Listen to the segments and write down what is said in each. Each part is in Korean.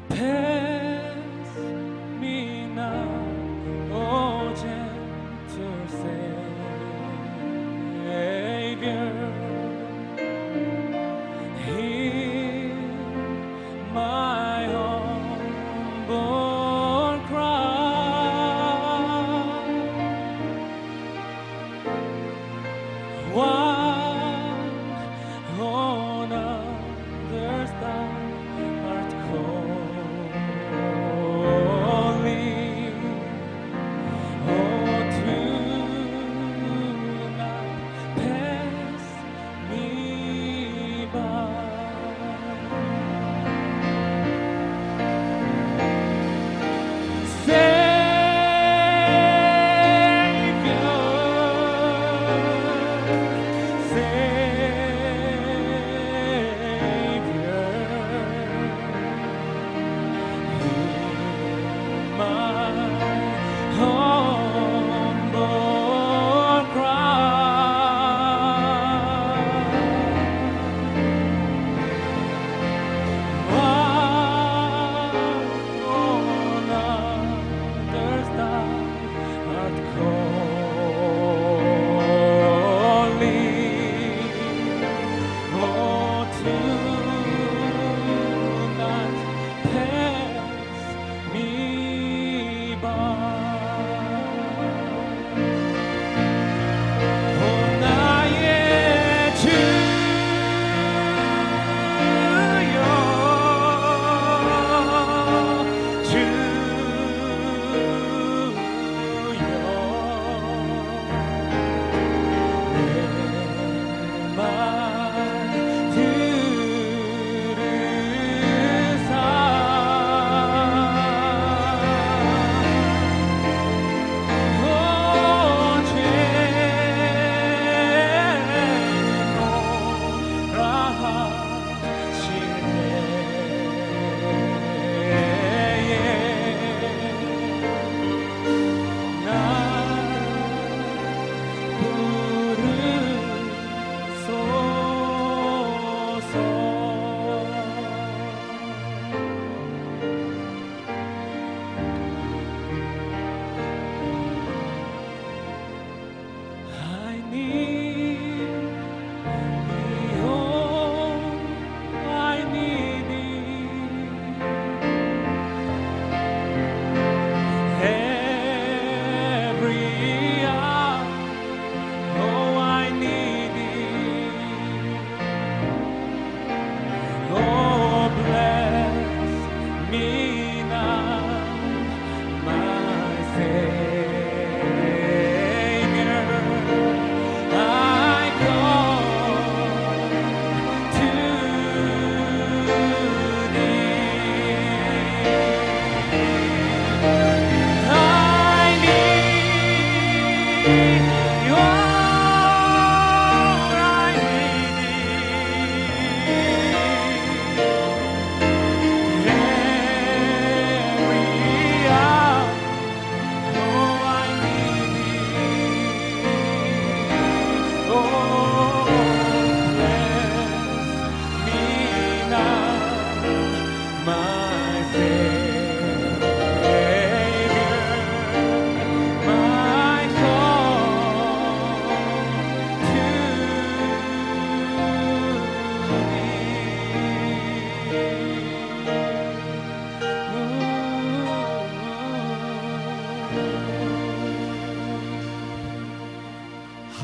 Pass me now, oh gentle Savior, hear my humble cry. While on other side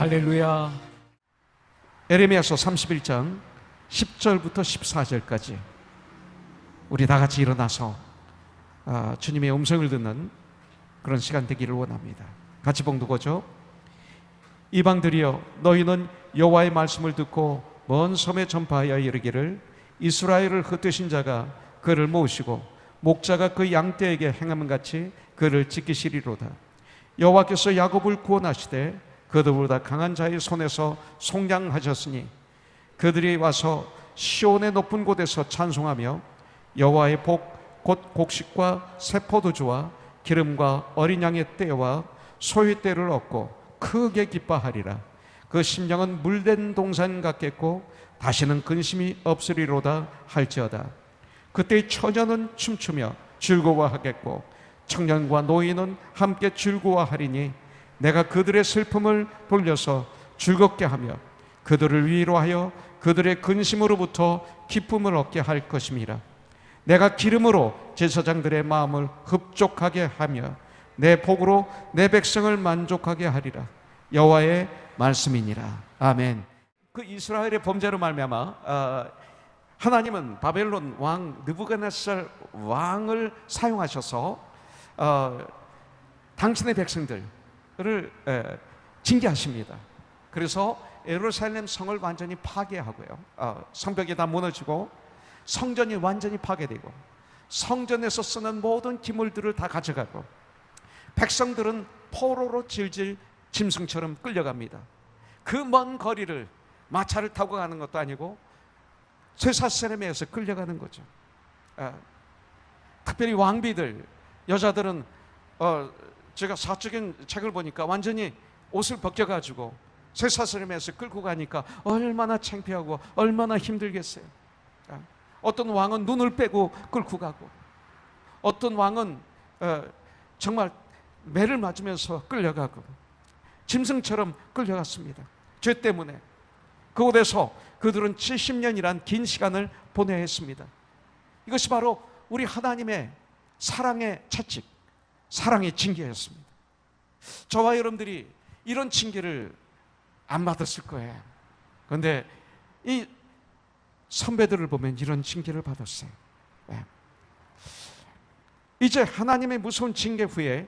할렐루야. 에레미야서 31장 10절부터 14절까지 우리 다 같이 일어나서 주님의 음성을 듣는 그런 시간 되기를 원합니다. 같이 봉독하죠. 이방들이여, 너희는 여호와의 말씀을 듣고 먼 섬에 전파하여 이르기를, 이스라엘을 흩으신 자가 그를 모으시고 목자가 그 양떼에게 행함은 같이 그를 지키시리로다. 여호와께서 야곱을 구원하시되 그들보다 강한 자의 손에서 속량하셨으니 그들이 와서 시온의 높은 곳에서 찬송하며 여호와의 복 곧 곡식과 새 포도주와 기름과 어린 양의 떼와 소의 떼를 얻고 크게 기뻐하리라. 그 심령은 물된 동산 같겠고 다시는 근심이 없으리로다 할지어다. 그때 처녀는 춤추며 즐거워하겠고 청년과 노인은 함께 즐거워하리니 내가 그들의 슬픔을 돌려서 즐겁게 하며 그들을 위로하여 그들의 근심으로부터 기쁨을 얻게 할 것임이라. 내가 기름으로 제사장들의 마음을 흡족하게 하며 내 복으로 내 백성을 만족하게 하리라. 여호와의 말씀이니라. 아멘. 그 이스라엘의 범죄로 말미암아 하나님은 바벨론 왕 느부갓네살 왕을 사용하셔서 당신의 백성들을 징계하십니다. 그래서 예루살렘 성을 완전히 파괴하고요, 성벽이 다 무너지고 성전이 완전히 파괴되고 성전에서 쓰는 모든 기물들을 다 가져가고 백성들은 포로로 질질 짐승처럼 끌려갑니다. 그 먼 거리를 마차를 타고 가는 것도 아니고 쇠사슬에서 끌려가는 거죠. 특별히 왕비들, 여자들은 제가 사적인 책을 보니까 완전히 옷을 벗겨가지고 쇠사슬에서 끌고 가니까 얼마나 창피하고 얼마나 힘들겠어요. 어떤 왕은 눈을 빼고 끌고 가고 어떤 왕은 정말 매를 맞으면서 끌려가고 짐승처럼 끌려갔습니다. 죄 때문에 그곳에서 그들은 70년이란 긴 시간을 보내야 했습니다. 이것이 바로 우리 하나님의 사랑의 채찍, 사랑의 징계였습니다. 저와 여러분들이 이런 징계를 안 받았을 거예요. 그런데 이 선배들을 보면 이런 징계를 받았어요. 이제 하나님의 무서운 징계 후에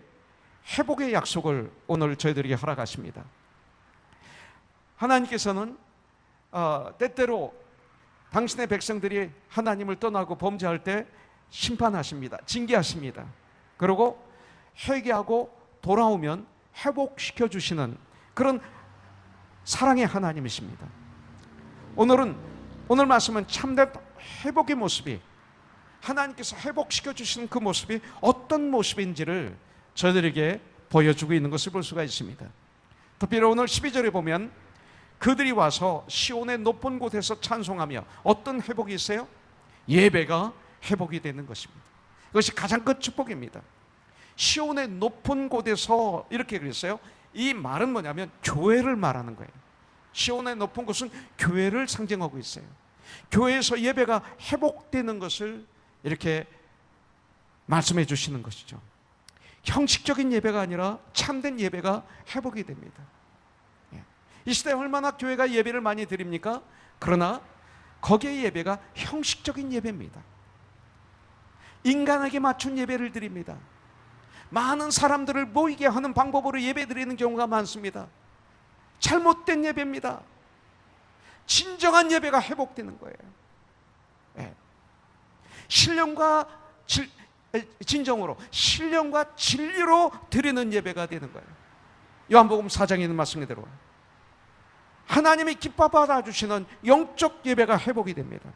회복의 약속을 오늘 저희들에게 허락하십니다. 하나님께서는 때때로 당신의 백성들이 하나님을 떠나고 범죄할 때 심판하십니다. 징계하십니다. 그리고 회개하고 돌아오면 회복시켜 주시는 그런 사랑의 하나님이십니다. 오늘 말씀은 참된 회복의 모습이, 하나님께서 회복시켜 주시는 그 모습이 어떤 모습인지를 저희들에게 보여주고 있는 것을 볼 수가 있습니다. 특별히 오늘 12절에 보면 그들이 와서 시온의 높은 곳에서 찬송하며 어떤 회복이 있어요? 예배가 회복이 되는 것입니다. 그것이 가장 큰 축복입니다. 시온의 높은 곳에서 이렇게 그랬어요. 이 말은 뭐냐면 교회를 말하는 거예요. 시온의 높은 곳은 교회를 상징하고 있어요. 교회에서 예배가 회복되는 것을 이렇게 말씀해 주시는 것이죠. 형식적인 예배가 아니라 참된 예배가 회복이 됩니다. 이 시대에 얼마나 교회가 예배를 많이 드립니까? 그러나 거기에 예배가 형식적인 예배입니다. 인간에게 맞춘 예배를 드립니다. 많은 사람들을 모이게 하는 방법으로 예배 드리는 경우가 많습니다. 잘못된 예배입니다. 진정한 예배가 회복되는 거예요. 신령과 진정으로, 신령과 진리로 드리는 예배가 되는 거예요. 요한복음 4장에 있는 말씀대로 하나님이 기뻐 받아주시는 영적 예배가 회복이 됩니다.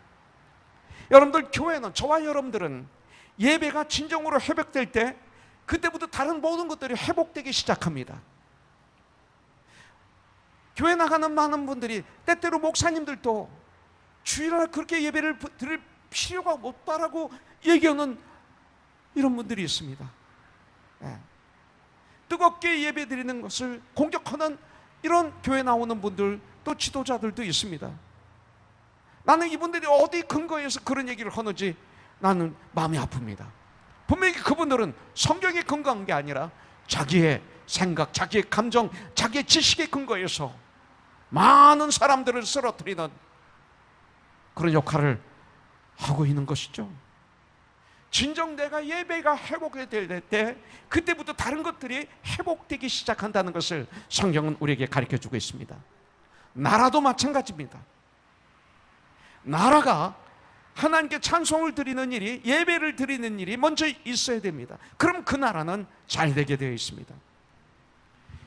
여러분들, 교회는, 저와 여러분들은 예배가 진정으로 회복될 때 그때부터 다른 모든 것들이 회복되기 시작합니다. 교회 나가는 많은 분들이, 때때로 목사님들도 주일날 그렇게 예배를 드릴 필요가 없다라고 얘기하는 이런 분들이 있습니다. 뜨겁게 예배 드리는 것을 공격하는 이런 교회 나오는 분들, 또 지도자들도 있습니다. 나는 이분들이 어디 근거에서 그런 얘기를 하는지 나는 마음이 아픕니다. 분명히 그분들은 성경에 근거한 게 아니라 자기의 생각, 자기의 감정, 자기의 지식에 근거해서 많은 사람들을 쓰러뜨리는 그런 역할을 하고 있는 것이죠. 진정 내가 예배가 회복될 때 그때부터 다른 것들이 회복되기 시작한다는 것을 성경은 우리에게 가르쳐주고 있습니다. 나라도 마찬가지입니다. 나라가 하나님께 찬송을 드리는 일이, 예배를 드리는 일이 먼저 있어야 됩니다. 그럼 그 나라는 잘 되게 되어 있습니다.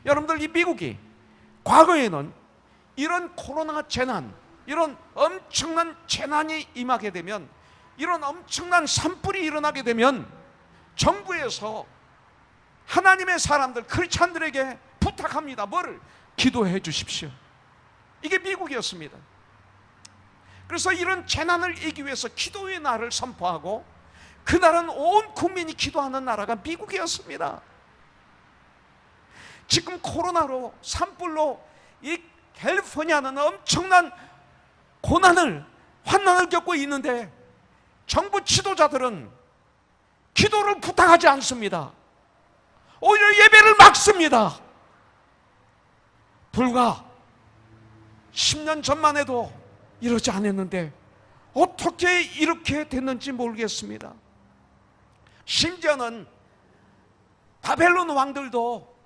여러분들, 이 미국이 과거에는 이런 코로나 재난, 이런 엄청난 재난이 임하게 되면, 이런 엄청난 산불이 일어나게 되면 정부에서 하나님의 사람들, 크리스찬들에게 부탁합니다. 뭐를? 기도해 주십시오. 이게 미국이었습니다. 그래서 이런 재난을 이기기 위해서 기도의 날을 선포하고, 그날은 온 국민이 기도하는 나라가 미국이었습니다. 지금 코로나로, 산불로 이 캘리포니아는 엄청난 고난을, 환난을 겪고 있는데 정부 지도자들은 기도를 부탁하지 않습니다. 오히려 예배를 막습니다. 불과 10년 전만 해도 이러지 않았는데 어떻게 이렇게 됐는지 모르겠습니다. 심지어는 바벨론 왕들도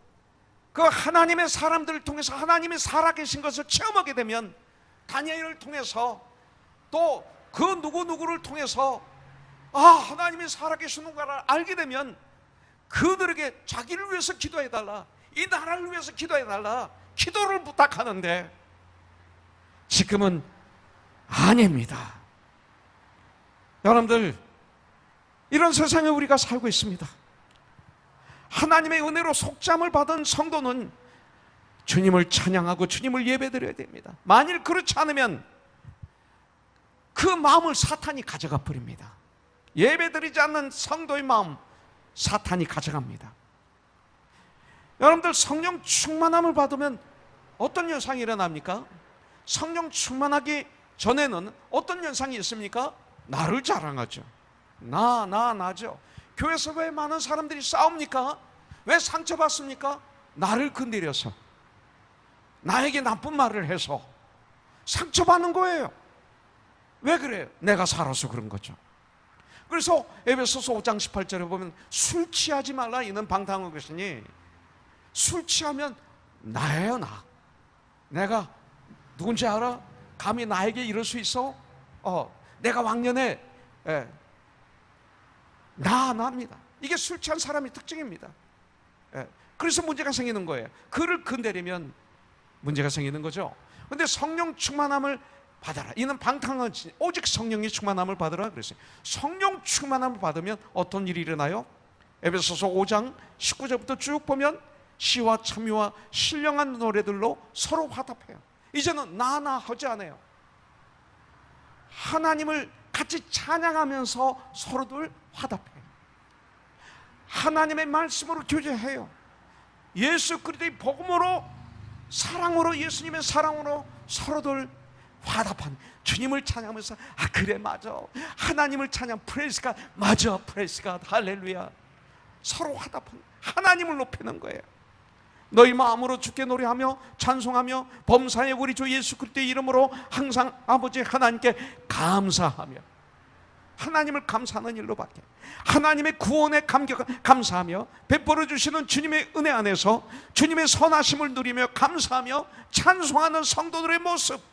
그 하나님의 사람들을 통해서 하나님이 살아계신 것을 체험하게 되면, 다니엘을 통해서 또 그 누구누구를 통해서 하나님이 살아계시는가를 알게 되면 그들에게 자기를 위해서 기도해달라, 이 나라를 위해서 기도해달라, 기도를 부탁하는데 지금은 아닙니다. 여러분들, 이런 세상에 우리가 살고 있습니다. 하나님의 은혜로 속잠을 받은 성도는 주님을 찬양하고 주님을 예배드려야 됩니다. 만일 그렇지 않으면 그 마음을 사탄이 가져가 버립니다. 예배드리지 않는 성도의 마음 사탄이 가져갑니다. 여러분들, 성령 충만함을 받으면 어떤 현상이 일어납니까? 성령 충만하기 전에는 어떤 현상이 있습니까? 나를 자랑하죠. 나죠. 교회에서 왜 많은 사람들이 싸웁니까? 왜 상처받습니까? 나를 건드려서, 나에게 나쁜 말을 해서 상처받는 거예요. 왜 그래요? 내가 살아서 그런 거죠. 그래서 에베소서 5장 18절에 보면 술 취하지 말라 이는 방탕한 것이니, 술 취하면 나예요. 내가 누군지 알아? 감히 나에게 이럴 수 있어? 내가 왕년에 나입니다. 이게 술 취한 사람의 특징입니다. 그래서 문제가 생기는 거예요. 그를 건드리면 문제가 생기는 거죠. 그런데 성령 충만함을 받아라, 이는 방탕한 것이니 오직 성령이 충만함을 받으라 그랬어요. 성령 충만함을 받으면 어떤 일이 일어나요? 에베소서 5장 19절부터 쭉 보면 시와 참여와 신령한 노래들로 서로 화답해요. 이제는 나 하지 않아요. 하나님을 같이 찬양하면서 서로들 화답해요. 하나님의 말씀으로 교제해요. 예수 그리스도의 복음으로, 사랑으로, 예수님의 사랑으로 서로들 화답한, 주님을 찬양하면서 그래 맞아, 하나님을 찬양, 프레이즈 갓, 맞아, 프레이즈 갓, 할렐루야, 서로 화답한, 하나님을 높이는 거예요. 너희 마음으로 주께 노래하며 찬송하며 범사의 우리 주 예수 그리스도의 이름으로 항상 아버지 하나님께 감사하며, 하나님을 감사하는 일로 밖에, 하나님의 구원에 감사하며 베풀어 주시는 주님의 은혜 안에서 주님의 선하심을 누리며 감사하며 찬송하는 성도들의 모습,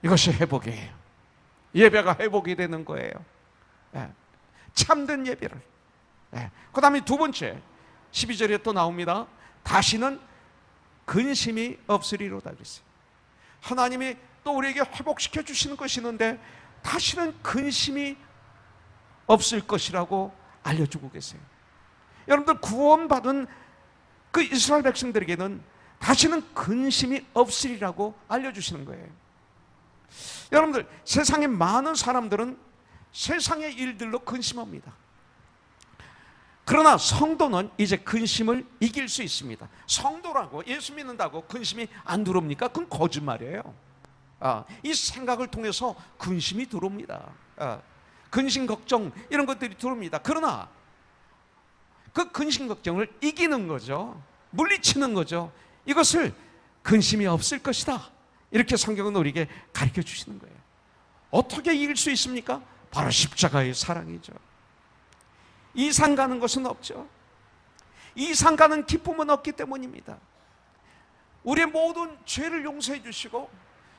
이것이 회복이에요. 예배가 회복이 되는 거예요. 참된 예배를. 그 다음에 두 번째 12절에 또 나옵니다. 다시는 근심이 없으리로다 그랬어요. 하나님이 또 우리에게 회복시켜 주시는 것이 있는데 다시는 근심이 없을 것이라고 알려주고 계세요. 여러분들, 구원받은 그 이스라엘 백성들에게는 다시는 근심이 없으리라고 알려주시는 거예요. 여러분들, 세상에 많은 사람들은 세상의 일들로 근심합니다. 그러나 성도는 이제 근심을 이길 수 있습니다. 성도라고, 예수 믿는다고 근심이 안 들어옵니까? 그건 거짓말이에요. 이 생각을 통해서 근심이 들어옵니다. 근심, 걱정 이런 것들이 들어옵니다. 그러나 그 근심, 걱정을 이기는 거죠. 물리치는 거죠. 이것을 근심이 없을 것이다. 이렇게 성경은 우리에게 가르쳐 주시는 거예요. 어떻게 이길 수 있습니까? 바로 십자가의 사랑이죠. 이상 가는 것은 없죠. 이상 가는 기쁨은 없기 때문입니다. 우리의 모든 죄를 용서해 주시고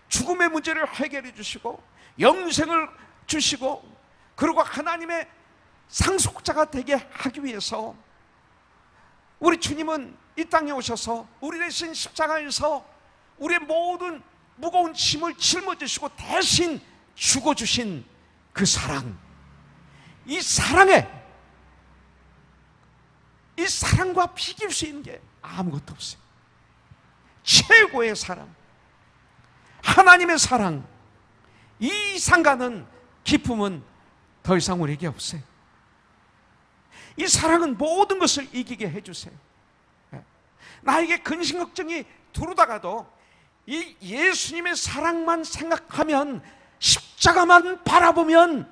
죽음의 문제를 해결해 주시고 영생을 주시고 그리고 하나님의 상속자가 되게 하기 위해서 우리 주님은 이 땅에 오셔서 우리 대신 십자가에서 우리의 모든 무거운 짐을 짊어지시고 대신 죽어주신 그 사랑, 이 사랑과 비길 수 있는 게 아무것도 없어요. 최고의 사랑, 하나님의 사랑, 이 상가는 기쁨은 더 이상 우리에게 없어요. 이 사랑은 모든 것을 이기게 해주세요. 나에게 근심 걱정이 들어오다가도 이 예수님의 사랑만 생각하면, 십자가만 바라보면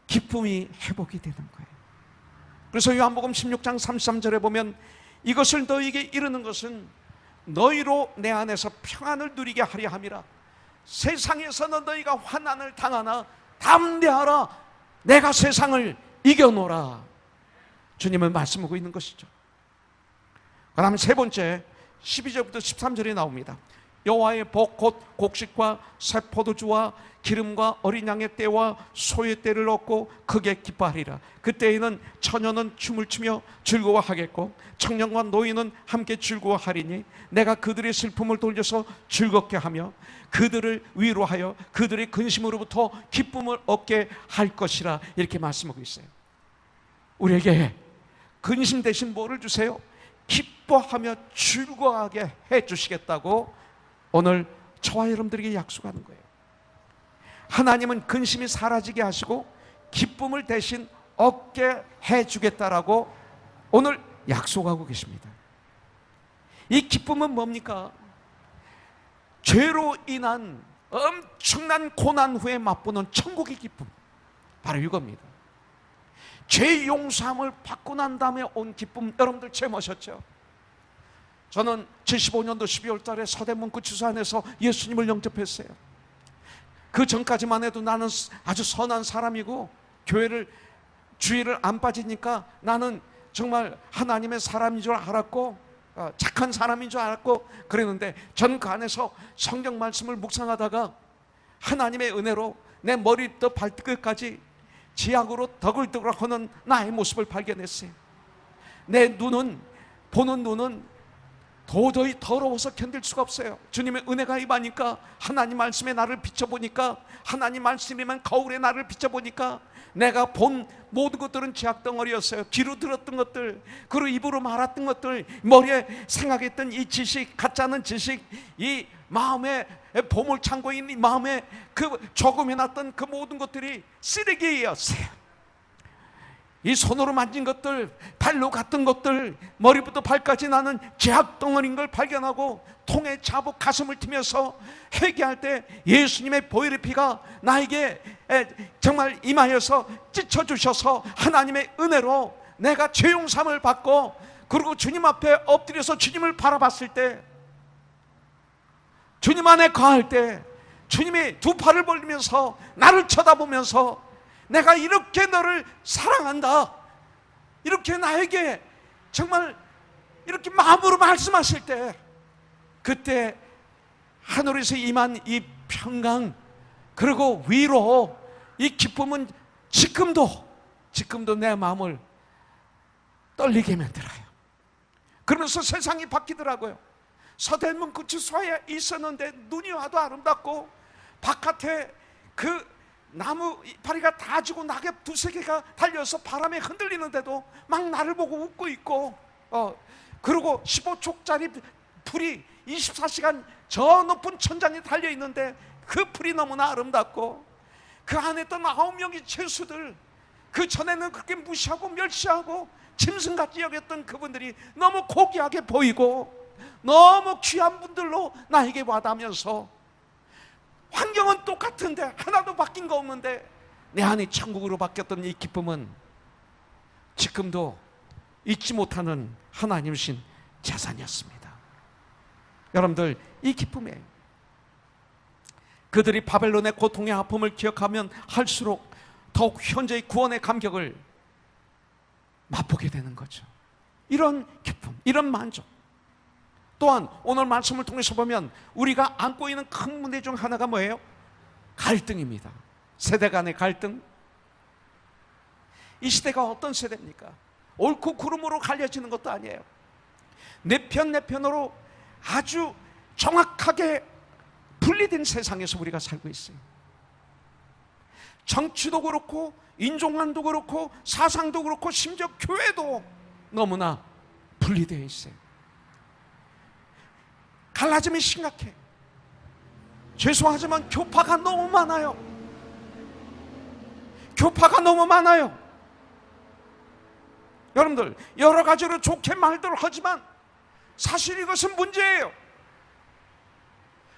기쁨이 회복이 되는 거예요. 그래서 요한복음 16장 33절에 보면 이것을 너희에게 이르는 것은 너희로 내 안에서 평안을 누리게 하려 함이라. 세상에서는 너희가 환난을 당하나 담대하라, 내가 세상을 이겨노라. 주님은 말씀하고 있는 것이죠. 그 다음 세 번째 12절부터 13절에 나옵니다. 여호와의 복 곧 곡식과 새 포도주와 기름과 어린 양의 떼와 소의 떼를 얻고 크게 기뻐하리라. 그때에는 처녀는 춤을 추며 즐거워하겠고 청년과 노인은 함께 즐거워하리니 내가 그들의 슬픔을 돌려서 즐겁게 하며 그들을 위로하여 그들의 근심으로부터 기쁨을 얻게 할 것이라. 이렇게 말씀하고 있어요. 우리에게 근심 대신 뭐를 주세요? 기뻐하며 즐거워하게 해 주시겠다고 오늘 저와 여러분들에게 약속하는 거예요. 하나님은 근심이 사라지게 하시고 기쁨을 대신 얻게 해 주겠다라고 오늘 약속하고 계십니다. 이 기쁨은 뭡니까? 죄로 인한 엄청난 고난 후에 맛보는 천국의 기쁨, 바로 이겁니다. 죄 용서함을 받고 난 다음에 온 기쁨, 여러분들 체험하셨죠? 저는 75년도 12월 달에 서대문 구치소 안에서 예수님을 영접했어요. 그 전까지만 해도 나는 아주 선한 사람이고 주의를 안 빠지니까 나는 정말 하나님의 사람인 줄 알았고 착한 사람인 줄 알았고 그랬는데, 전 그 안에서 성경 말씀을 묵상하다가 하나님의 은혜로 내 머리부터 발끝까지 지약으로 더글더글하는 나의 모습을 발견했어요. 내 보는 눈은 도저히 더러워서 견딜 수가 없어요. 주님의 은혜가 임하니까, 하나님 말씀에 나를 비춰보니까, 하나님 말씀이면 거울에 나를 비춰보니까 내가 본 모든 것들은 죄악덩어리였어요. 귀로 들었던 것들, 그리고 입으로 말했던 것들, 머리에 생각했던 이 지식, 가짜는 지식, 이 마음에 보물창고에 있는 이 마음에 그 조금해놨던 그 모든 것들이 쓰레기였어요. 이 손으로 만진 것들, 발로 갔던 것들, 머리부터 발까지 나는 죄악덩어리인 걸 발견하고 통에 자복 가슴을 튀면서 회개할 때 예수님의 보혈의 피가 나에게 정말 임하여서 찢어주셔서 하나님의 은혜로 내가 죄 용서함을 받고, 그리고 주님 앞에 엎드려서 주님을 바라봤을 때, 주님 안에 거할 때 주님이 두 팔을 벌리면서 나를 쳐다보면서 내가 이렇게 너를 사랑한다, 이렇게 나에게 정말 이렇게 마음으로 말씀하실 때, 그때 하늘에서 임한 이 평강, 그리고 위로, 이 기쁨은 지금도 내 마음을 떨리게 만들어요. 그러면서 세상이 바뀌더라고요. 서대문 구치소에 있었는데 눈이 와도 아름답고, 바깥에 그 나무 이파리가 다 지고 낙엽 두세 개가 달려서 바람에 흔들리는데도 막 나를 보고 웃고 있고, 그리고 15촉짜리 불이 24시간 저 높은 천장에 달려있는데 그 불이 너무나 아름답고, 그 안에 있던 9명의 죄수들, 그 전에는 그렇게 무시하고 멸시하고 짐승같이 여겼던 그분들이 너무 고귀하게 보이고 너무 귀한 분들로 나에게 와닿으면서, 환경은 똑같은데 하나도 바뀐 거 없는데 내 안이 천국으로 바뀌었던 이 기쁨은 지금도 잊지 못하는 하나님이신 재산이었습니다. 여러분들, 이 기쁨이에요. 그들이 바벨론의 고통의 아픔을 기억하면 할수록 더욱 현재의 구원의 감격을 맛보게 되는 거죠. 이런 기쁨, 이런 만족. 또한 오늘 말씀을 통해서 보면 우리가 안고 있는 큰 문제 중 하나가 뭐예요? 갈등입니다. 세대 간의 갈등. 이 시대가 어떤 세대입니까? 옳고 그름으로 갈려지는 것도 아니에요. 내 편 내 편으로 아주 정확하게 분리된 세상에서 우리가 살고 있어요. 정치도 그렇고 인종관도 그렇고 사상도 그렇고 심지어 교회도 너무나 분리되어 있어요. 갈라짐이 심각해. 죄송하지만 교파가 너무 많아요. 교파가 너무 많아요. 여러분들, 여러 가지로 좋게 말들 하지만 사실 이것은 문제예요.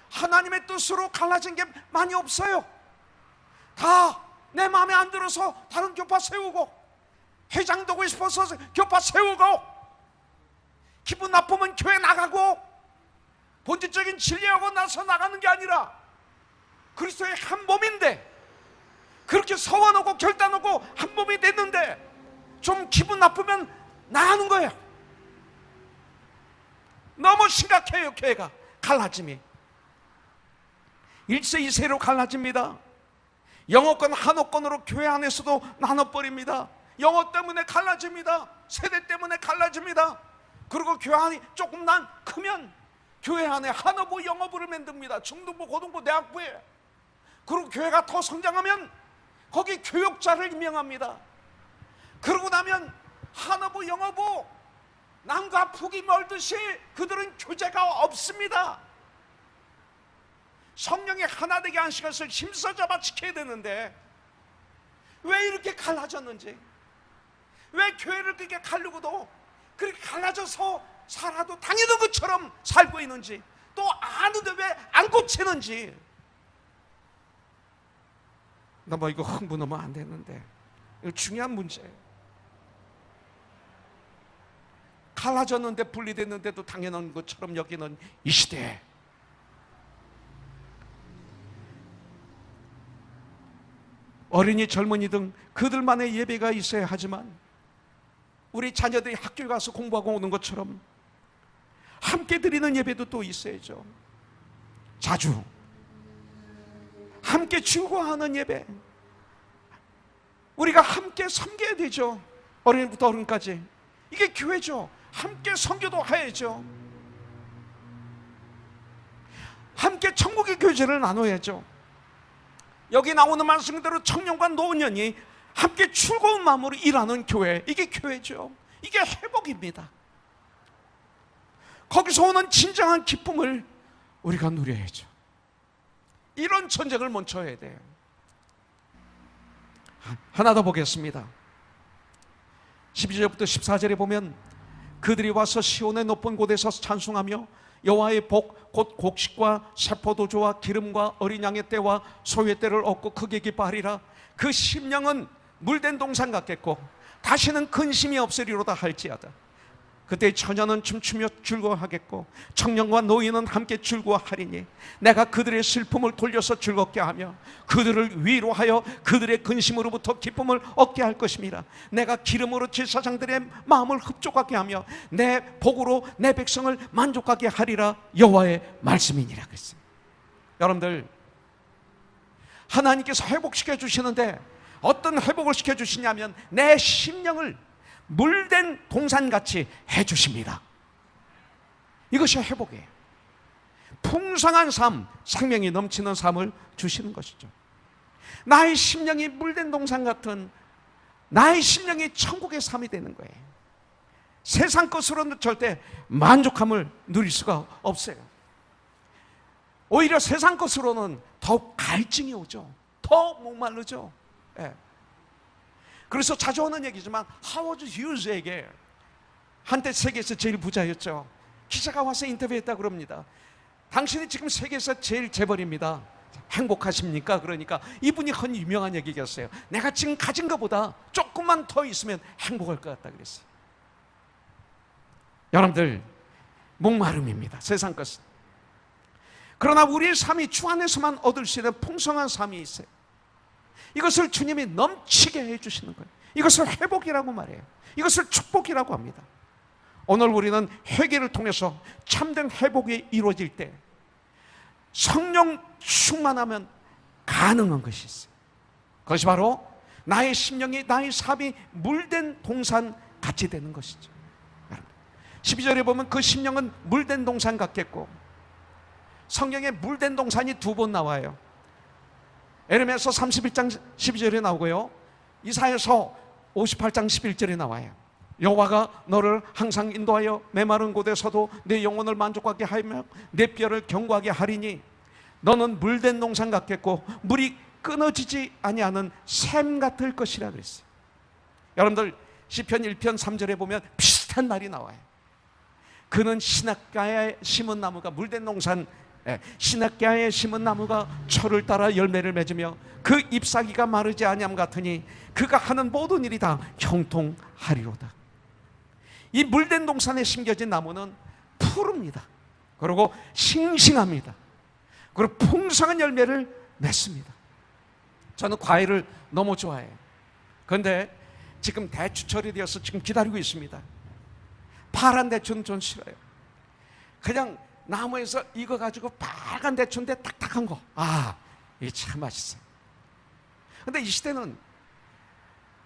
하나님의 뜻으로 갈라진 게 많이 없어요. 다 내 마음에 안 들어서 다른 교파 세우고, 회장 되고 싶어서 교파 세우고, 기분 나쁘면 교회 나가고, 본질적인 진리하고 나서 나가는 게 아니라 그리스도의 한 몸인데, 그렇게 서원하고 결단하고 한 몸이 됐는데 좀 기분 나쁘면 나가는 거예요. 너무 심각해요. 교회가 갈라짐이 1세 2세로 갈라집니다. 영어권 한어권으로 교회 안에서도 나눠버립니다. 영어 때문에 갈라집니다. 세대 때문에 갈라집니다. 그리고 교회 안이 조금만 크면 교회 안에 한어부 영어부를 만듭니다. 중등부 고등부 대학부에. 그리고 교회가 더 성장하면 거기 교육자를 임명합니다. 그러고 나면 한어부 영어부 남과 북이 멀듯이 그들은 교제가 없습니다. 성령이 하나 되게 하신 것을 힘써 잡아 지켜야 되는데 왜 이렇게 갈라졌는지, 왜 교회를 그렇게 가려고도 그렇게 갈라져서 살아도 당연한 것처럼 살고 있는지, 또 아는데 왜 안 고치는지. 나 뭐 이거 흥분하면 안 되는데 이거 중요한 문제예요. 갈라졌는데 분리됐는데도 당연한 것처럼 여기는 이 시대에 어린이 젊은이 등 그들만의 예배가 있어야 하지만 우리 자녀들이 학교에 가서 공부하고 오는 것처럼 함께 드리는 예배도 또 있어야죠. 자주 함께 즐거워하는 예배, 우리가 함께 섬겨야 되죠. 어린이부터 어른까지 이게 교회죠. 함께 섬겨도 해야죠. 함께 천국의 교제를 나눠야죠. 여기 나오는 말씀대로 청년과 노년이 함께 즐거운 마음으로 일하는 교회, 이게 교회죠. 이게 회복입니다. 거기서 오는 진정한 기쁨을 우리가 누려야죠. 이런 전쟁을 먼저 해야 돼요. 하나 더 보겠습니다. 12절부터 14절에 보면 그들이 와서 시온의 높은 곳에서 찬송하며 여호와의 복 곧 곡식과 세포도주와 기름과 어린 양의 떼와 소의 떼를 얻고 크게 기뻐하리라. 그 심령은 물된 동산 같겠고 다시는 근심이 없으리로다 할지어다. 그때 처녀는 춤추며 즐거워하겠고 청년과 노인은 함께 즐거워하리니 내가 그들의 슬픔을 돌려서 즐겁게 하며 그들을 위로하여 그들의 근심으로부터 기쁨을 얻게 할 것임이라. 내가 기름으로 제사장들의 마음을 흡족하게 하며 내 복으로 내 백성을 만족하게 하리라. 여호와의 말씀이니라 그랬습니다. 여러분들, 하나님께서 회복시켜 주시는데 어떤 회복을 시켜 주시냐면 내 심령을 물된 동산같이 해주십니다. 이것이 회복이에요. 풍성한 삶, 생명이 넘치는 삶을 주시는 것이죠. 나의 심령이 물된 동산 같은 나의 심령이 천국의 삶이 되는 거예요. 세상 것으로는 절대 만족함을 누릴 수가 없어요. 오히려 세상 것으로는 더욱 갈증이 오죠. 더 목마르죠. 예. 그래서 자주 하는 얘기지만 하워드 휴즈에게, 한때 세계에서 제일 부자였죠, 기자가 와서 인터뷰했다 그럽니다. 당신이 지금 세계에서 제일 재벌입니다. 행복하십니까? 그러니까 이분이 한 유명한 얘기였어요. 내가 지금 가진 것보다 조금만 더 있으면 행복할 것 같다 그랬어요. 여러분들, 목마름입니다. 세상 것은. 그러나 우리의 삶이 주 안에서만 얻을 수 있는 풍성한 삶이 있어요. 이것을 주님이 넘치게 해주시는 거예요. 이것을 회복이라고 말해요. 이것을 축복이라고 합니다. 오늘 우리는 회개를 통해서 참된 회복이 이루어질 때 성령 충만하면 가능한 것이 있어요. 그것이 바로 나의 심령이, 나의 삶이 물된 동산 같이 되는 것이죠. 12절에 보면 그 심령은 물된 동산 같겠고, 성경에 물된 동산이 2번 나와요. 에레미야서 31장 12절에 나오고요, 이사야서 58장 11절에 나와요. 여호와가 너를 항상 인도하여 메마른 곳에서도 내 영혼을 만족하게 하며 내 뼈를 견고하게 하리니 너는 물된 동산 같겠고 물이 끊어지지 아니하는 샘 같을 것이라 그랬어요. 여러분들 시편 1편 3절에 보면 비슷한 말이 나와요. 그는 시냇가에 심은 나무가, 물된 동산, 시냇가에 심은 나무가 철을 따라 열매를 맺으며 그 잎사귀가 마르지 아니함 같으니 그가 하는 모든 일이 다 형통하리로다. 이 물된 동산에 심겨진 나무는 푸릅니다. 그리고 싱싱합니다. 그리고 풍성한 열매를 맺습니다. 저는 과일을 너무 좋아해요. 그런데 지금 대추철이 되어서 지금 기다리고 있습니다. 파란 대추는 전 싫어요. 그냥 나무에서 익어가지고 빨간 대추인데 딱딱한 거, 이게 참 맛있어요. 그런데 이 시대는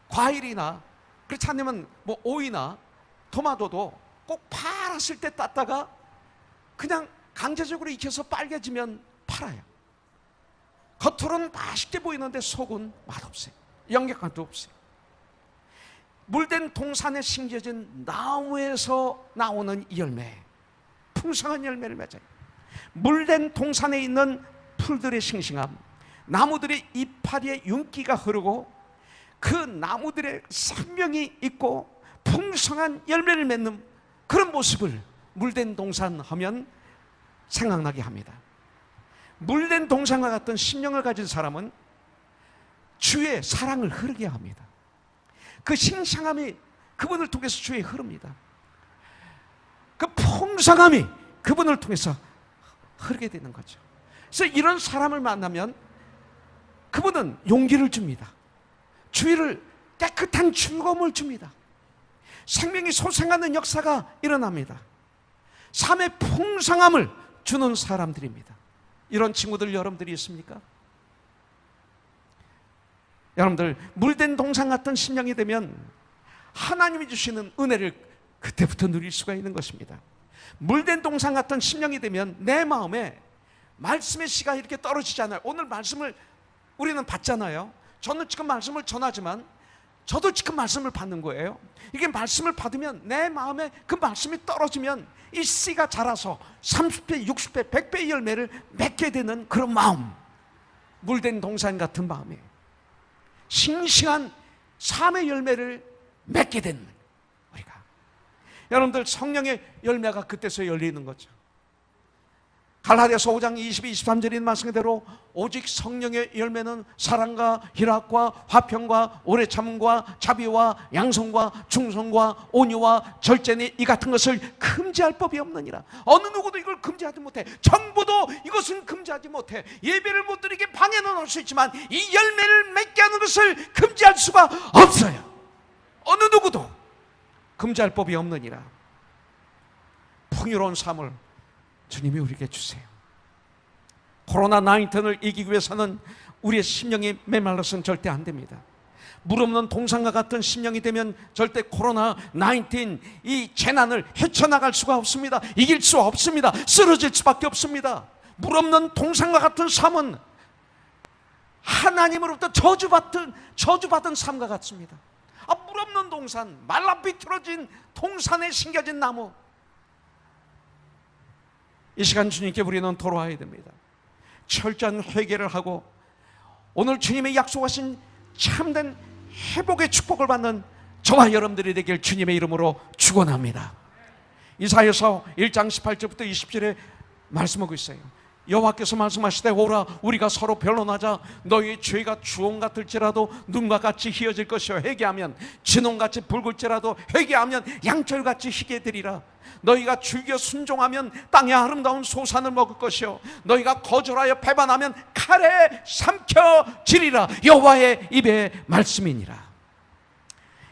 과일이나 그렇지 않으면 뭐 오이나 토마토도 꼭 팔았을 때 땄다가 그냥 강제적으로 익혀서 빨개지면 팔아요. 겉으로는 맛있게 보이는데 속은 맛없어요. 영양가도 없어요. 물된 동산에 심겨진 나무에서 나오는 열매, 풍성한 열매를 맺어요. 물된 동산에 있는 풀들의 싱싱함, 나무들의 이파리에 윤기가 흐르고 그 나무들의 생명이 있고 풍성한 열매를 맺는 그런 모습을 물된 동산 하면 생각나게 합니다. 물된 동산과 같은 심령을 가진 사람은 주의 사랑을 흐르게 합니다. 그 싱싱함이 그분을 통해서 주에 흐릅니다. 그 풍성함이 그분을 통해서 흐르게 되는 거죠. 그래서 이런 사람을 만나면 그분은 용기를 줍니다. 주위를 깨끗한 즐거움을 줍니다. 생명이 솟아나는 역사가 일어납니다. 삶의 풍성함을 주는 사람들입니다. 이런 친구들 여러분들이 있습니까? 여러분들 물된 동산 같은 심령이 되면 하나님이 주시는 은혜를 그때부터 누릴 수가 있는 것입니다. 물된 동산 같은 심령이 되면 내 마음에 말씀의 씨가 이렇게 떨어지지 않아요. 오늘 말씀을 우리는 받잖아요. 저는 지금 말씀을 전하지만 저도 지금 말씀을 받는 거예요. 이게 말씀을 받으면 내 마음에 그 말씀이 떨어지면 이 씨가 자라서 30배, 60배, 100배의 열매를 맺게 되는 그런 마음, 물된 동산 같은 마음이에요. 싱싱한 삶의 열매를 맺게 되는 우리가. 여러분들 성령의 열매가 그때서 열리는 거죠. 갈라디아서 5장 22, 23절인 말씀 그대로 오직 성령의 열매는 사랑과 희락과 화평과 오래 참음과 자비와 양성과 충성과 온유와 절제니 이 같은 것을 금지할 법이 없느니라. 어느 누구도 이걸 금지하지 못해. 정부도 이것은 금지하지 못해. 예배를 못 드리게 방해는 할 수 있지만 이 열매를 맺게 하는 것을 금지할 수가 없어요. 어느 누구도 금지할 법이 없느니라. 풍요로운 삶을 주님이 우리에게 주세요. 코로나19를 이기기 위해서는 우리의 심령이 메말라서는 절대 안 됩니다. 물 없는 동산과 같은 심령이 되면 절대 코로나19 이 재난을 헤쳐나갈 수가 없습니다. 이길 수 없습니다. 쓰러질 수밖에 없습니다. 물 없는 동산과 같은 삶은 하나님으로부터 저주받은 삶과 같습니다. 물 없는 동산, 말라 비틀어진 동산에 심겨진 나무, 이 시간 주님께 우리는 돌아와야 됩니다. 철저한 회개를 하고 오늘 주님의 약속하신 참된 회복의 축복을 받는 저와 여러분들이 되길 주님의 이름으로 축원합니다. 이사야서 1장 18절부터 20절에 말씀하고 있어요. 여호와께서 말씀하시되 오라 우리가 서로 변론하자. 너희의 죄가 주홍 같을지라도 눈과 같이 희어질 것이요 회개하면 진홍같이 붉을지라도 회개하면 양철같이 희게 되리라. 너희가 즐겨 순종하면 땅의 아름다운 소산을 먹을 것이요 너희가 거절하여 배반하면 칼에 삼켜지리라. 여호와의 입의 말씀이니라.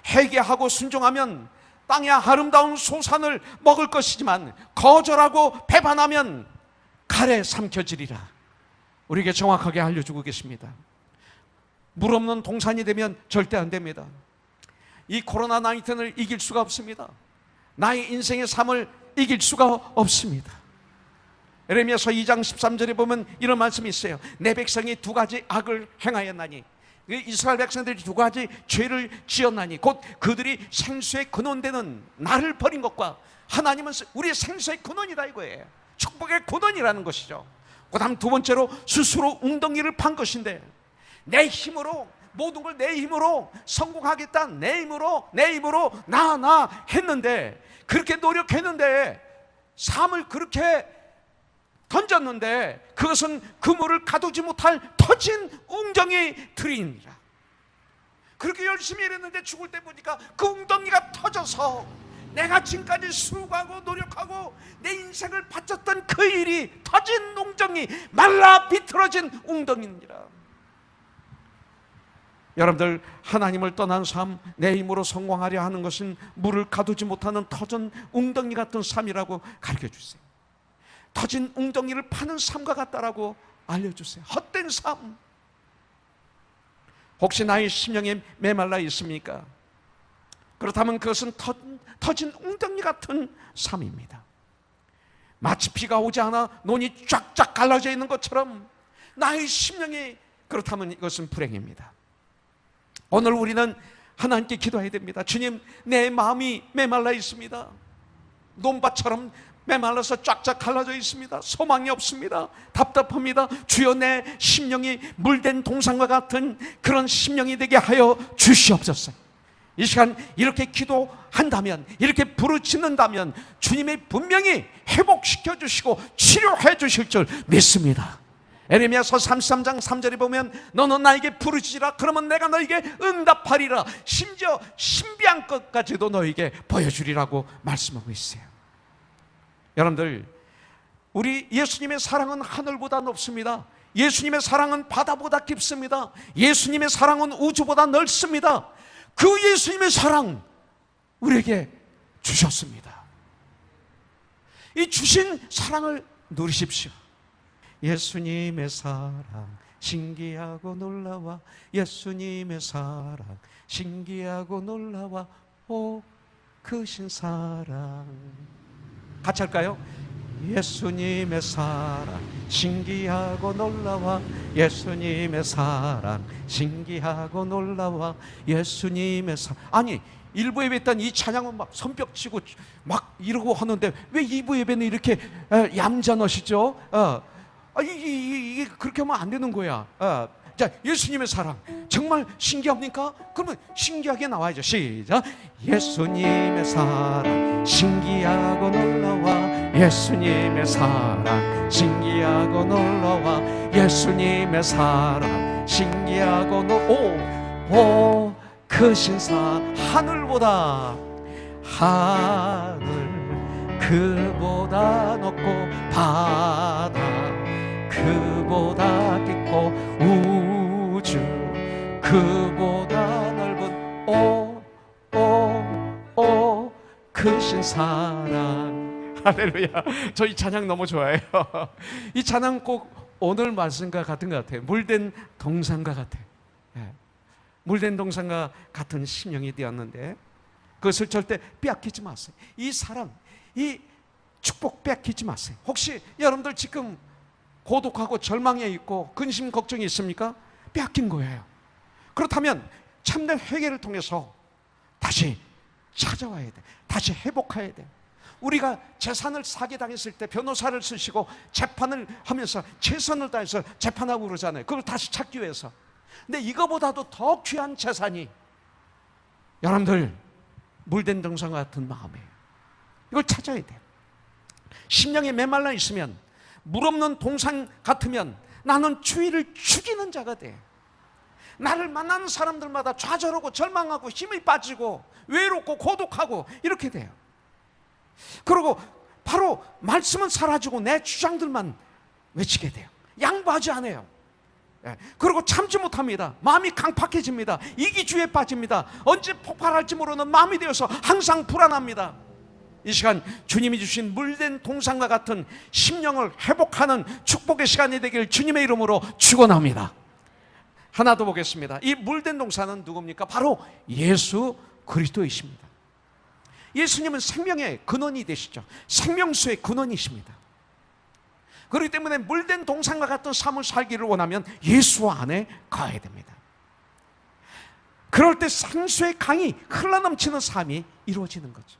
회개하고 순종하면 땅의 아름다운 소산을 먹을 것이지만 거절하고 배반하면 칼에 삼켜지리라. 우리에게 정확하게 알려주고 계십니다. 물 없는 동산이 되면 절대 안 됩니다. 이 코로나19를 이길 수가 없습니다. 나의 인생의 삶을 이길 수가 없습니다. 예레미야서 2장 13절에 보면 이런 말씀이 있어요. 내 백성이 두 가지 악을 행하였나니, 이스라엘 백성들이 두 가지 죄를 지었나니 곧 그들이 생수의 근원되는 나를 버린 것과, 하나님은 우리의 생수의 근원이다 이거예요. 축복의 근원이라는 것이죠. 그 다음 두 번째로 스스로 웅덩이를 판 것인데, 내 힘으로 모든 걸 내 힘으로 성공하겠다, 내 힘으로 나 했는데, 그렇게 노력했는데, 삶을 그렇게 던졌는데 그것은 그물을 가두지 못할 터진 웅덩이들이니라. 그렇게 열심히 일했는데 죽을 때 보니까 그 웅덩이가 터져서 내가 지금까지 수고하고 노력하고 내 인생을 바쳤던 그 일이 터진 웅덩이, 말라 비틀어진 웅덩이니라. 여러분들, 하나님을 떠난 삶, 내 힘으로 성공하려 하는 것은 물을 가두지 못하는 터진 웅덩이 같은 삶이라고 가르쳐주세요. 터진 웅덩이를 파는 삶과 같다라고 알려주세요. 헛된 삶. 혹시 나의 심령에 메말라 있습니까? 그렇다면 그것은 터진 웅덩이 같은 삶입니다. 마치 비가 오지 않아 논이 쫙쫙 갈라져 있는 것처럼 나의 심령이 그렇다면 이것은 불행입니다. 오늘 우리는 하나님께 기도해야 됩니다. 주님, 내 마음이 메말라 있습니다. 논밭처럼 메말라서 쫙쫙 갈라져 있습니다. 소망이 없습니다. 답답합니다. 주여, 내 심령이 물된 동산과 같은 그런 심령이 되게 하여 주시옵소서. 이 시간 이렇게 기도한다면, 이렇게 부르짖는다면 주님이 분명히 회복시켜 주시고 치료해 주실 줄 믿습니다. 에레미야서 33장 3절에 보면 너는 나에게 부르짖으라 그러면 내가 너에게 응답하리라, 심지어 신비한 것까지도 너에게 보여주리라고 말씀하고 있어요. 여러분들, 우리 예수님의 사랑은 하늘보다 높습니다. 예수님의 사랑은 바다보다 깊습니다. 예수님의 사랑은 우주보다 넓습니다. 그 예수님의 사랑 우리에게 주셨습니다. 이 주신 사랑을 누리십시오. 예수님의 사랑 신기하고 놀라워, 예수님의 사랑 신기하고 놀라워, 오 크신 사랑. 같이 할까요? 예수님의 사랑 신기하고 놀라워, 예수님의 사랑 신기하고 놀라워, 예수님의 사랑. 아니, 일부 예배 때는 이 찬양은 막 손뼉치고 막 이러고 하는데 왜 2부 예배는 이렇게 얌전하시죠? 이게 그렇게 하면 안 되는 거야. 자, 예수님의 사랑 정말 신기합니까? 그러면 신기하게 나와야죠. 시작. 예수님의 사랑 신기하고 놀라워, 예수님의 사랑 신기하고 놀라워, 예수님의 사랑 신기하고 오 크신 사랑. 하늘보다 하늘 그보다 높고 바다 그보다 깊고 우주 그보다 넓은 오 크신 사랑. 할렐루야. 저 이 찬양 너무 좋아해요. 이 찬양 꼭 오늘 말씀과 같은 것 같아요. 물된 동산과 같아요. 물된 동산과 같은 심령이 되었는데 그것을 절대 빼앗기지 마세요. 이 사랑, 이 축복 빼앗기지 마세요. 혹시 여러분들 지금 고독하고 절망에 있고 근심 걱정이 있습니까? 빼앗긴 거예요. 그렇다면 참된 회개를 통해서 다시 찾아와야 돼. 다시 회복해야 돼. 우리가 재산을 사기당했을 때 변호사를 쓰시고 재판을 하면서 최선을 다해서 재판하고 그러잖아요. 그걸 다시 찾기 위해서. 근데 이거보다도 더 귀한 재산이 여러분들 물된 동산과 같은 마음이에요. 이걸 찾아야 돼요. 심령에 메말라 있으면 물 없는 동산 같으면 나는 주위를 죽이는 자가 돼. 나를 만나는 사람들마다 좌절하고 절망하고 힘이 빠지고 외롭고 고독하고 이렇게 돼요. 그리고 바로 말씀은 사라지고 내 주장들만 외치게 돼요. 양보하지 않아요. 그리고 참지 못합니다. 마음이 강팍해집니다. 이기주의에 빠집니다. 언제 폭발할지 모르는 마음이 되어서 항상 불안합니다. 이 시간 주님이 주신 물된 동산과 같은 심령을 회복하는 축복의 시간이 되길 주님의 이름으로 축원합니다. 하나 더 보겠습니다. 이 물된 동산은 누굽니까? 바로 예수 그리스도이십니다. 예수님은 생명의 근원이 되시죠. 생명수의 근원이십니다. 그렇기 때문에 물된 동산과 같은 삶을 살기를 원하면 예수 안에 가야 됩니다. 그럴 때 생수의 강이 흘러넘치는 삶이 이루어지는 거죠.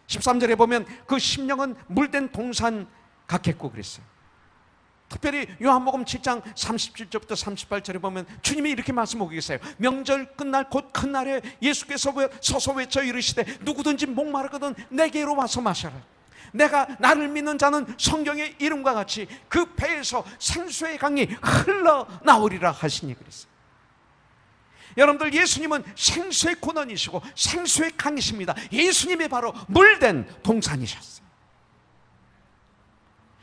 13절에 보면 그 심령은 물된 동산 같겠고 그랬어요. 특별히 요한복음 7장 37절부터 38절에 보면 주님이 이렇게 말씀하고 계세요. 명절 끝날 곧 큰 날에 예수께서 서서 외쳐 이르시되 누구든지 목마르거든 내게로 와서 마셔라. 내가 나를 믿는 자는 성경의 이름과 같이 그 배에서 생수의 강이 흘러나오리라 하시니 그랬어요. 여러분들, 예수님은 생수의 근원이시고 생수의 강이십니다. 예수님이 바로 물된 동산이셨어요.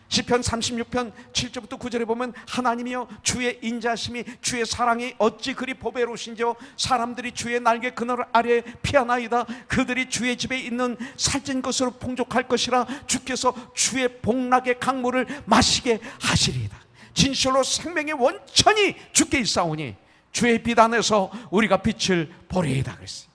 시편 36편 7절부터 9절에 보면 하나님이여 주의 인자심이 주의 사랑이 어찌 그리 보배로우신지요. 사람들이 주의 날개 그늘 아래에 피하나이다. 그들이 주의 집에 있는 살찐 것으로 풍족할 것이라. 주께서 주의 복락의 강물을 마시게 하시리이다. 진실로 생명의 원천이 주께 있사오니 주의 빛 안에서 우리가 빛을 보리이다 그랬어요.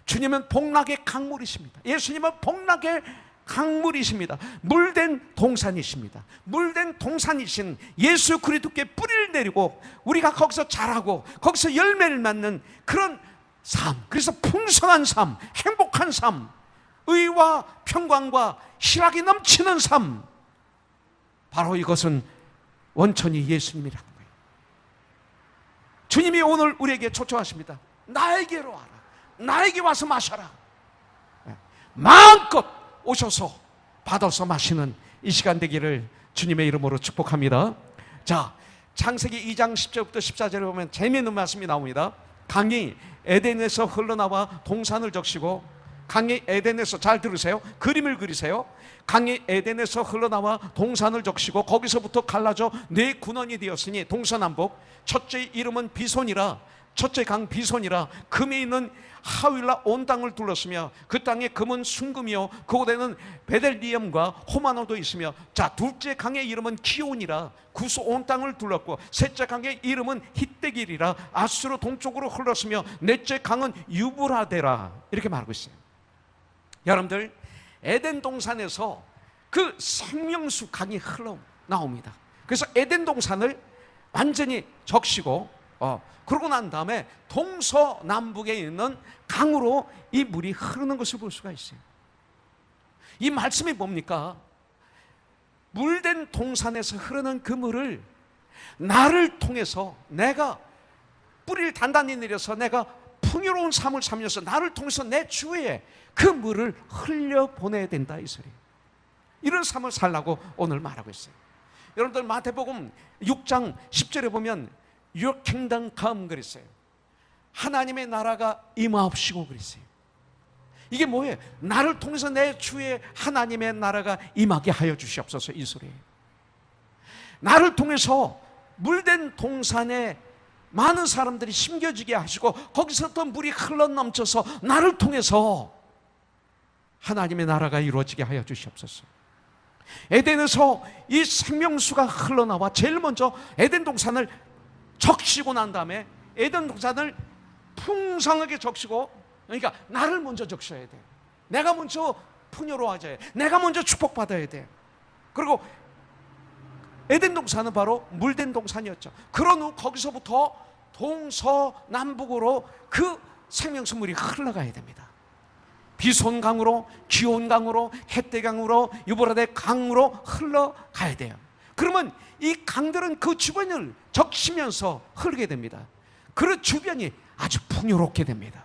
주님은 복락의 강물이십니다. 예수님은 복락의 강물이십니다. 물된 동산이십니다. 물된 동산이신 예수 그리스도께 뿌리를 내리고 우리가 거기서 자라고 거기서 열매를 맺는 그런 삶, 그래서 풍성한 삶, 행복한 삶, 의와 평강과 희락이 넘치는 삶, 바로 이것은 원천이 예수님이라는 거예요. 주님이 오늘 우리에게 초청하십니다. 나에게로 와라. 나에게 와서 마셔라. 마음껏 오셔서 받아서 마시는 이 시간 되기를 주님의 이름으로 축복합니다. 자, 창세기 2장 10절부터 14절에 보면 재미있는 말씀이 나옵니다. 강이 에덴에서 흘러나와 동산을 적시고, 강이 에덴에서, 잘 들으세요, 그림을 그리세요. 강이 에덴에서 흘러나와 동산을 적시고 거기서부터 갈라져 네 군원이 되었으니 동서남북. 첫째 이름은 비손이라, 첫째 강 비손이라 금이 있는 하윌라 온 땅을 둘렀으며 그 땅에 금은 순금이요 그곳에는 베델리엄과 호마노도 있으며, 자, 둘째 강의 이름은 기온이라 구스 온 땅을 둘렀고, 셋째 강의 이름은 hittegir이라 아수르 동쪽으로 흘렀으며, 넷째 강은 유브라데라. 이렇게 말하고 있어요. 여러분들, 에덴 동산에서 그 생명수 강이 흘러나옵니다. 그래서 에덴 동산을 완전히 적시고 그러고 난 다음에 동서남북에 있는 강으로 이 물이 흐르는 것을 볼 수가 있어요. 이 말씀이 뭡니까? 물된 동산에서 흐르는 그 물을 나를 통해서, 내가 뿌리를 단단히 내려서 내가 풍요로운 삶을 살면서 나를 통해서 내 주위에 그 물을 흘려보내야 된다, 이 소리예요. 이런 삶을 살라고 오늘 말하고 있어요. 여러분들, 마태복음 6장 10절에 보면 Your kingdom come 그랬어요. 하나님의 나라가 임하옵시고 그랬어요. 이게 뭐예요? 나를 통해서 내 주위에 하나님의 나라가 임하게 하여 주시옵소서, 이 소리예요. 나를 통해서 물된 동산에 많은 사람들이 심겨지게 하시고 거기서부터 물이 흘러넘쳐서 나를 통해서 하나님의 나라가 이루어지게 하여 주시옵소서. 에덴에서 이 생명수가 흘러나와 제일 먼저 에덴 동산을 적시고 난 다음에 에덴 동산을 풍성하게 적시고, 그러니까 나를 먼저 적셔야 돼. 내가 먼저 풍요로워져야 돼. 내가 먼저 축복받아야 돼. 그리고 에덴 동산은 바로 물된 동산이었죠. 그런 후 거기서부터 동서남북으로 그 생명수물이 흘러가야 됩니다. 비손강으로, 기온강으로, 헷대강으로, 유브라데 강으로 흘러가야 돼요. 그러면 이 강들은 그 주변을 적시면서 흐르게 됩니다. 그 주변이 아주 풍요롭게 됩니다.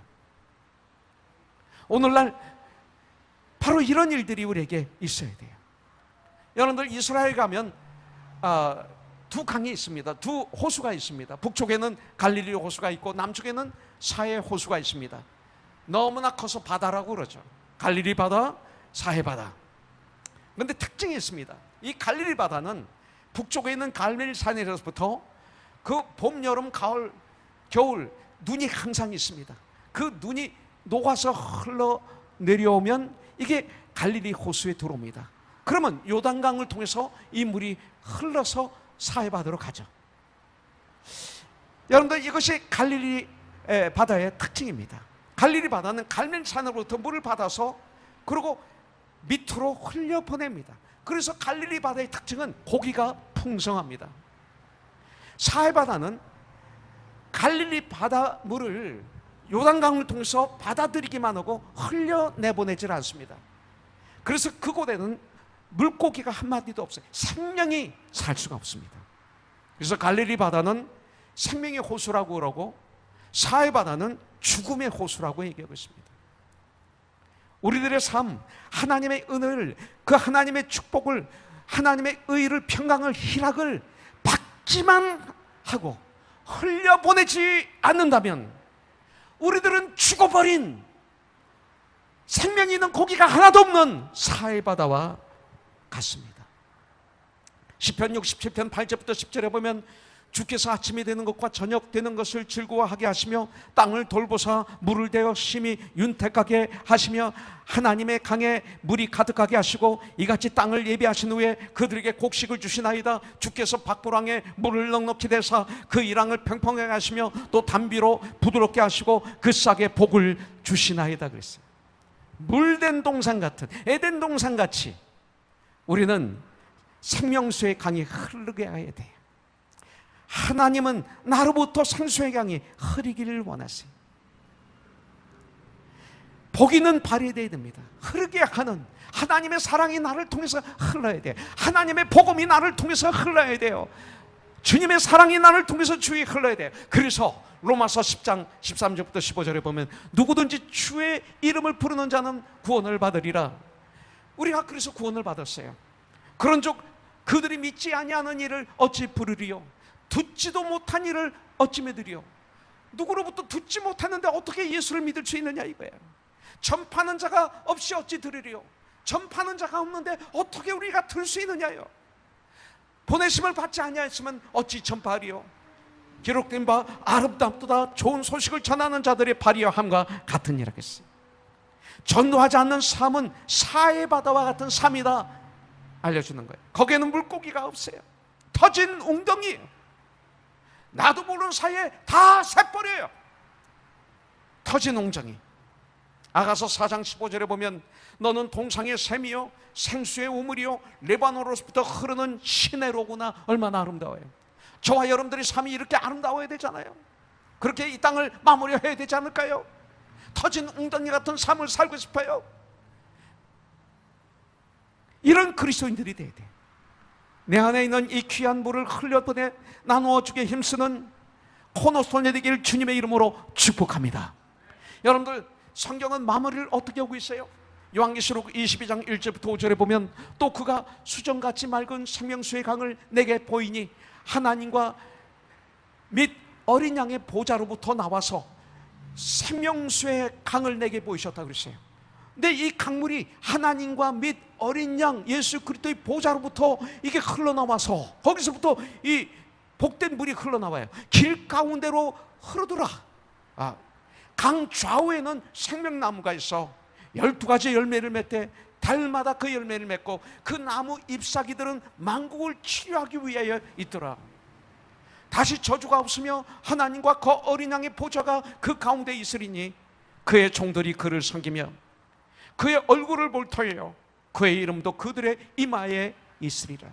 오늘날 바로 이런 일들이 우리에게 있어야 돼요. 여러분들, 이스라엘 가면 두 강이 있습니다. 두 호수가 있습니다. 북쪽에는 갈릴리 호수가 있고 남쪽에는 사해 호수가 있습니다. 너무나 커서 바다라고 그러죠. 갈릴리 바다, 사해 바다. 그런데 특징이 있습니다. 이 갈릴리 바다는 북쪽에 있는 갈멜산에서부터 그 봄, 여름, 가을, 겨울 눈이 항상 있습니다. 그 눈이 녹아서 흘러 내려오면 이게 갈릴리 호수에 들어옵니다. 그러면 요단강을 통해서 이 물이 흘러서 사해 바다로 가죠. 여러분들, 이것이 갈릴리 바다의 특징입니다. 갈릴리 바다는 갈멜산으로부터 물을 받아서 그리고 밑으로 흘려보냅니다. 그래서 갈릴리 바다의 특징은 고기가 풍성합니다. 사해 바다는 갈릴리 바다 물을 요단강을 통해서 받아들이기만 하고 흘려내보내질 않습니다. 그래서 그곳에는 물고기가 한 마디도 없어요. 생명이 살 수가 없습니다. 그래서 갈릴리 바다는 생명의 호수라고 그러고 사해 바다는 죽음의 호수라고 얘기하고 있습니다. 우리들의 삶, 하나님의 은혜를, 그 하나님의 축복을, 하나님의 의를, 평강을, 희락을 받기만 하고 흘려보내지 않는다면 우리들은 죽어버린, 생명이 있는 고기가 하나도 없는 사해 바다와 같습니다. 시편 67편 8절부터 10절에 보면 주께서 아침이 되는 것과 저녁 되는 것을 즐거워하게 하시며 땅을 돌보사 물을 대어 심히 윤택하게 하시며 하나님의 강에 물이 가득하게 하시고 이같이 땅을 예비하신 후에 그들에게 곡식을 주시나이다. 주께서 박보랑에 물을 넉넉히 대사 그 이랑을 평평하게 하시며 또 담비로 부드럽게 하시고 그 싹에 복을 주시나이다 그랬어요. 물된 동산 같은, 에덴 동산 같이 우리는 생명수의 강이 흐르게 해야 돼요. 하나님은 나로부터 생수의 강이 흐르기를 원하세요. 복이는 발휘되어야 됩니다. 흐르게 하는 하나님의 사랑이 나를 통해서 흘러야 돼요. 하나님의 복음이 나를 통해서 흘러야 돼요. 주님의 사랑이 나를 통해서 주위에 흘러야 돼요. 그래서 로마서 10장 13절부터 15절에 보면 누구든지 주의 이름을 부르는 자는 구원을 받으리라. 우리가 그래서 구원을 받았어요. 그런즉 그들이 믿지 아니하는 일을 어찌 부르리요? 듣지도 못한 일을 어찌 믿으리요? 누구로부터 듣지 못하는데 어떻게 예수를 믿을 수 있느냐 이거예요. 전파하는 자가 없이 어찌 들으리요? 전파하는 자가 없는데 어떻게 우리가 들을 수 있느냐요? 보내심을 받지 아니하였으면 어찌 전파하리요? 기록된 바 아름답도다 좋은 소식을 전하는 자들의 발이여 함과 같은 일 하겠어요. 전도하지 않는 삶은 사해 바다와 같은 삶이다 알려주는 거예요. 거기에는 물고기가 없어요. 터진 웅덩이에요. 나도 모르는 사이에 다 새버려요. 터진 웅덩이. 아가서 4장 15절에 보면 너는 동상의 샘이요 생수의 우물이요 레바논으로부터 흐르는 시내로구나. 얼마나 아름다워요. 저와 여러분들의 삶이 이렇게 아름다워야 되잖아요. 그렇게 이 땅을 마무리해야 되지 않을까요? 터진 웅덩이 같은 삶을 살고 싶어요. 이런 그리스도인들이 돼야 돼. 내 안에 있는 이 귀한 물을 흘려보내 나누어주게 힘쓰는 코너스톤이 되기를 주님의 이름으로 축복합니다. 여러분들, 성경은 마무리를 어떻게 하고 있어요? 요한계시록 22장 1절부터 5절에 보면 또 그가 수정같이 맑은 생명수의 강을 내게 보이니 하나님과 및 어린 양의 보좌로부터 나와서 생명수의 강을 내게 보이셨다 그랬어요. 근데 이 강물이 하나님과 및 어린 양 예수 그리스도의 보좌로부터 이게 흘러나와서 거기서부터 이 복된 물이 흘러나와요. 길 가운데로 흐르더라. 강 좌우에는 생명나무가 있어 12가지 열매를 맺되 달마다 그 열매를 맺고 그 나무 잎사귀들은 만국을 치유하기 위하여 있더라. 다시 저주가 없으며 하나님과 그 어린 양의 보좌가 그 가운데 있으리니 그의 종들이 그를 섬기며 그의 얼굴을 볼 터예요. 그의 이름도 그들의 이마에 있으리라.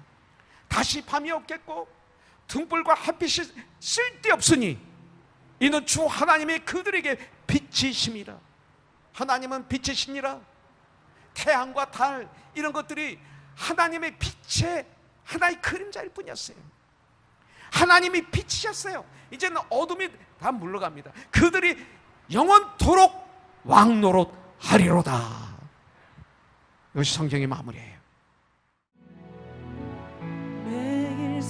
다시 밤이 없겠고 등불과 햇빛이 쓸데없으니 이는 주 하나님이 그들에게 빛이심이라. 하나님은 빛이시니라. 태양과 달 이런 것들이 하나님의 빛의 하나의 그림자일 뿐이었어요. 하나님이 빛이셨어요. 이제는 어둠이 다 물러갑니다. 그들이 영원토록 왕노릇 하리로다. 이것이 성경의 마무리예요. 매일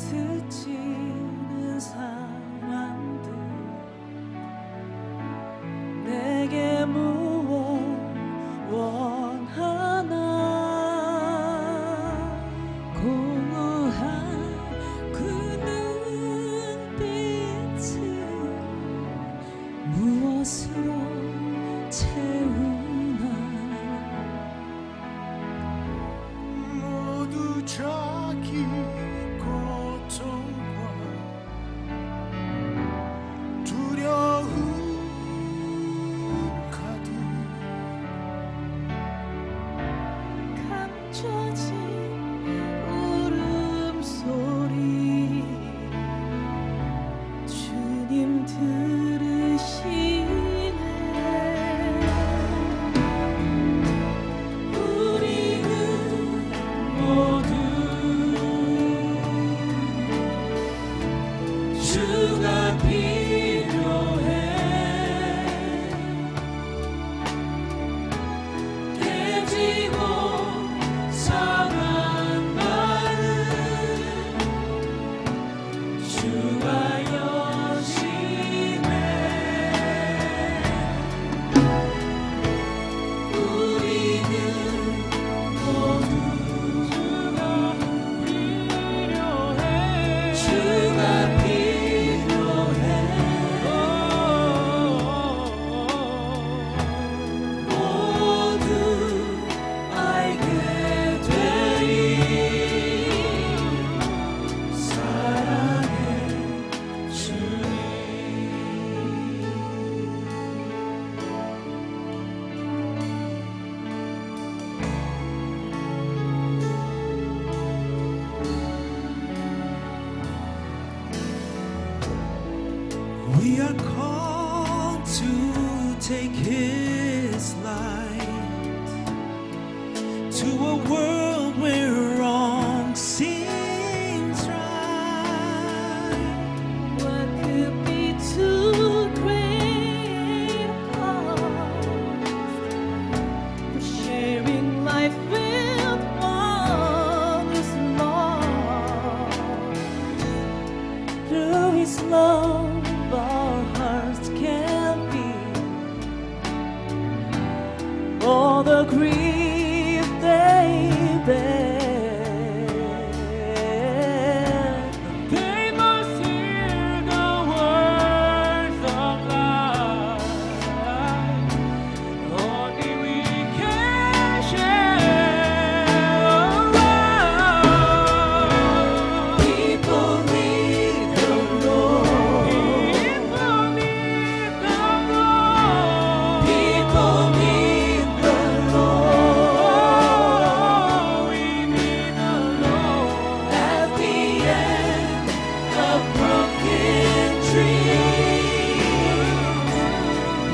주가 필요해. 깨지고 상한 마음 주가 여심해. 우리는 모두 주가 필요해. 주가 필요해. 모두 알게 되리. 사랑의 주님. We are called to take His light to a world where wrong seems right. What could be too great a cost for sharing life with one who's lost? Through His love, our hearts can beat. All the grief they bear, they must hear the words of life. Only we can share. People need the Lord. People need the Lord. People need the Lord. We need the Lord. At the end of broken dreams,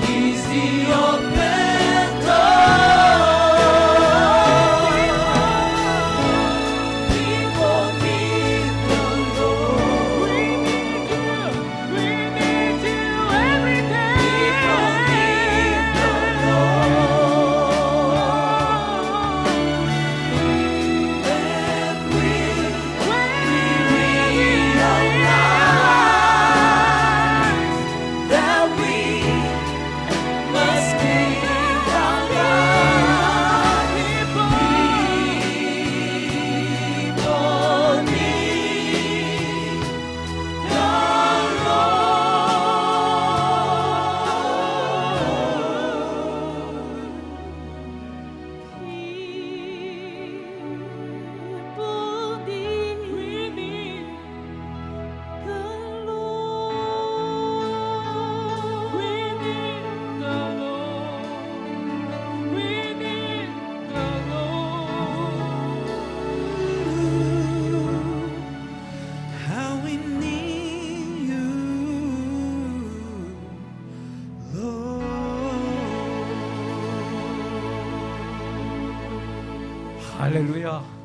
He's the open door. People need the Lord. We need you every day. People need the Lord. When we realize that we must give our lives. People need the How we need You, Lord. 할렐루야.